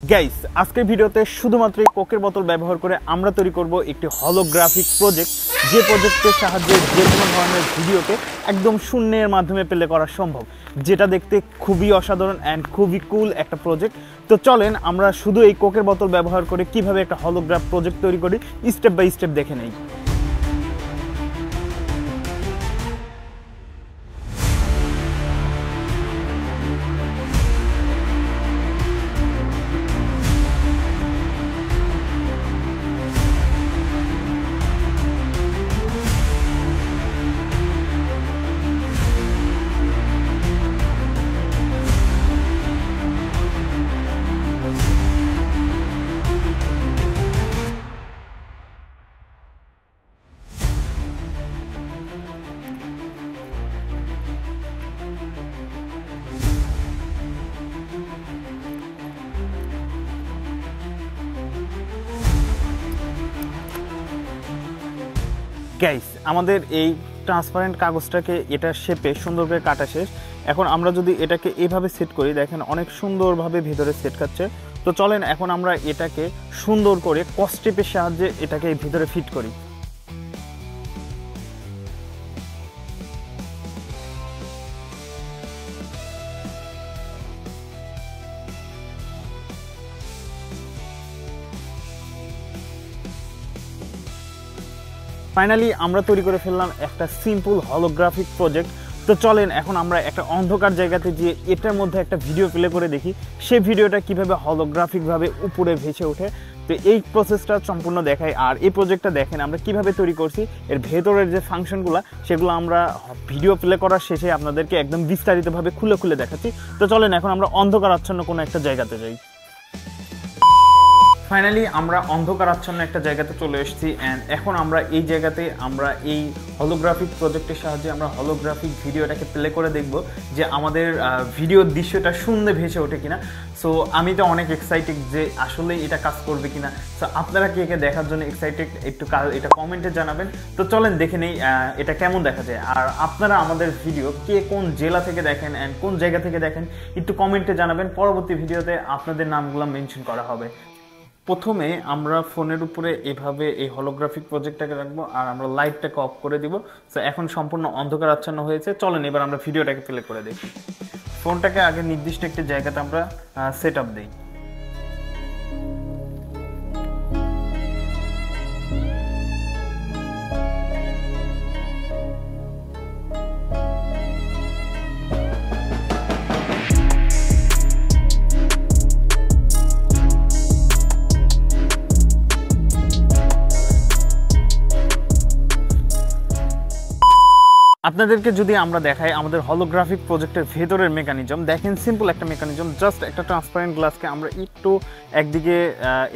Guys আজকের ভিডিওতে শুধুমাত্র এই কোকের বোতল ব্যবহার করে আমরা তৈরি করব একটি হলোগ্রাফিক প্রজেক্ট, যে প্রজেক্টের সাহায্যে যে কোনো ধরনের ভিডিওকে একদম শূন্যের মাধ্যমে প্লে করা সম্ভব, যেটা দেখতে খুবই অসাধারণ অ্যান্ড খুবই কুল একটা প্রজেক্ট। তো চলেন আমরা শুধু এই কোকের বোতল ব্যবহার করে কিভাবে একটা হলোগ্রাফ প্রজেক্ট তৈরি করি স্টেপ বাই স্টেপ দেখে নেই। গাইস আমাদের এই ট্রান্সপারেন্ট কাগজটাকে এটার শেপে সুন্দর করে কাটা শেষ। এখন আমরা যদি এটাকে এভাবে সেট করি, দেখেন অনেক সুন্দরভাবে ভিতরে সেট খাচ্ছে। তো চলেন এখন আমরা এটাকে সুন্দর করে কস্টেপের সাহায্যে এটাকে ভিতরে ফিট করি। ফাইনালি আমরা তৈরি করে ফেললাম একটা সিম্পল হলোগ্রাফিক প্রজেক্ট। তো চলেন এখন আমরা একটা অন্ধকার জায়গাতে গিয়ে এটার মধ্যে একটা ভিডিও প্লে করে দেখি সেই ভিডিওটা কিভাবে হলোগ্রাফিকভাবে উপরে ভেসে ওঠে। তো এই প্রসেসটা সম্পূর্ণ দেখাই, আর এই প্রজেক্টটা দেখেন আমরা কিভাবে তৈরি করছি, এর ভেতরের যে ফাংশনগুলো সেগুলো আমরা ভিডিও প্লে করার শেষে আপনাদেরকে একদম বিস্তারিতভাবে খুলে খুলে দেখাচ্ছি। তো চলেন এখন আমরা অন্ধকার আচ্ছন্ন কোনো একটা জায়গাতে যাই। ফাইনালি আমরা অন্ধকার আচ্ছন্ন একটা জায়গাতে চলে এসেছি অ্যান্ড এখন আমরা এই জায়গাতে আমরা এই হলোগ্রাফিক প্রজেক্টের সাহায্যে আমরা হলোগ্রাফিক ভিডিওটাকে প্লে করে দেখব যে আমাদের ভিডিওর দৃশ্যটা শূন্যে ভেসে ওঠে কিনা। সো আমি তো অনেক এক্সাইটেড যে আসলে এটা কাজ করবে কিনা। সো আপনারা কি একে দেখার জন্য এক্সাইটেড একটু এটা কমেন্টে জানাবেন। তো চলেন দেখে নেই এটা কেমন দেখা যায়। আর আপনারা আমাদের ভিডিও কে কোন জেলা থেকে দেখেন অ্যান্ড কোন জায়গা থেকে দেখেন একটু কমেন্টে জানাবেন, পরবর্তী ভিডিওতে আপনাদের নামগুলো মেনশন করা হবে। প্রথমে আমরা ফোনের উপরে এভাবে এই হলোগ্রাফিক প্রজেক্টটাকে রাখবো আর আমরা লাইটটাকে অফ করে দিব। সো এখন সম্পূর্ণ অন্ধকার আচ্ছন্ন হয়েছে। চলেন এবার আমরা ভিডিওটাকে প্লে করে দেখি। ফোনটাকে আগে নির্দিষ্ট একটি জায়গাতে আমরা সেট আপ দিই। আপনাদেরকে যদি আমরা দেখাই আমাদের হলোগ্রাফিক প্রজেক্টের ভেতরের মেকানিজম, দেখেন সিম্পল একটা মেকানিজম। জাস্ট একটা ট্রান্সপারেন্ট গ্লাসকে আমরা একটু একদিকে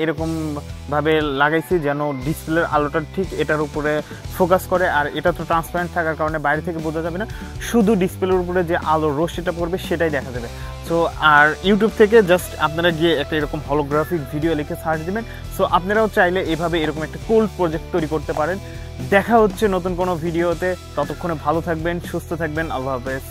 এরকমভাবে লাগাইছি যেন ডিসপ্লের আলোটা ঠিক এটার উপরে ফোকাস করে। আর এটা তো ট্রান্সপারেন্ট থাকার কারণে বাইরে থেকে বোঝা যাবে না, শুধু ডিসপ্লের উপরে যে আলো রশ্মিটা পড়বে সেটাই দেখা যাবে। সো আর ইউটিউব থেকে জাস্ট আপনারা গিয়ে একটা এরকম হলোগ্রাফিক ভিডিও লিখে সার্চ দেবেন। সো আপনারাও চাইলে এভাবে এরকম একটা কুল প্রজেক্ট তৈরি করতে পারেন। দেখা হচ্ছে নতুন কোনো ভিডিওতে, ততক্ষণে ভালো থাকবেন, সুস্থ থাকবেন, আল্লাহ হাফেজ।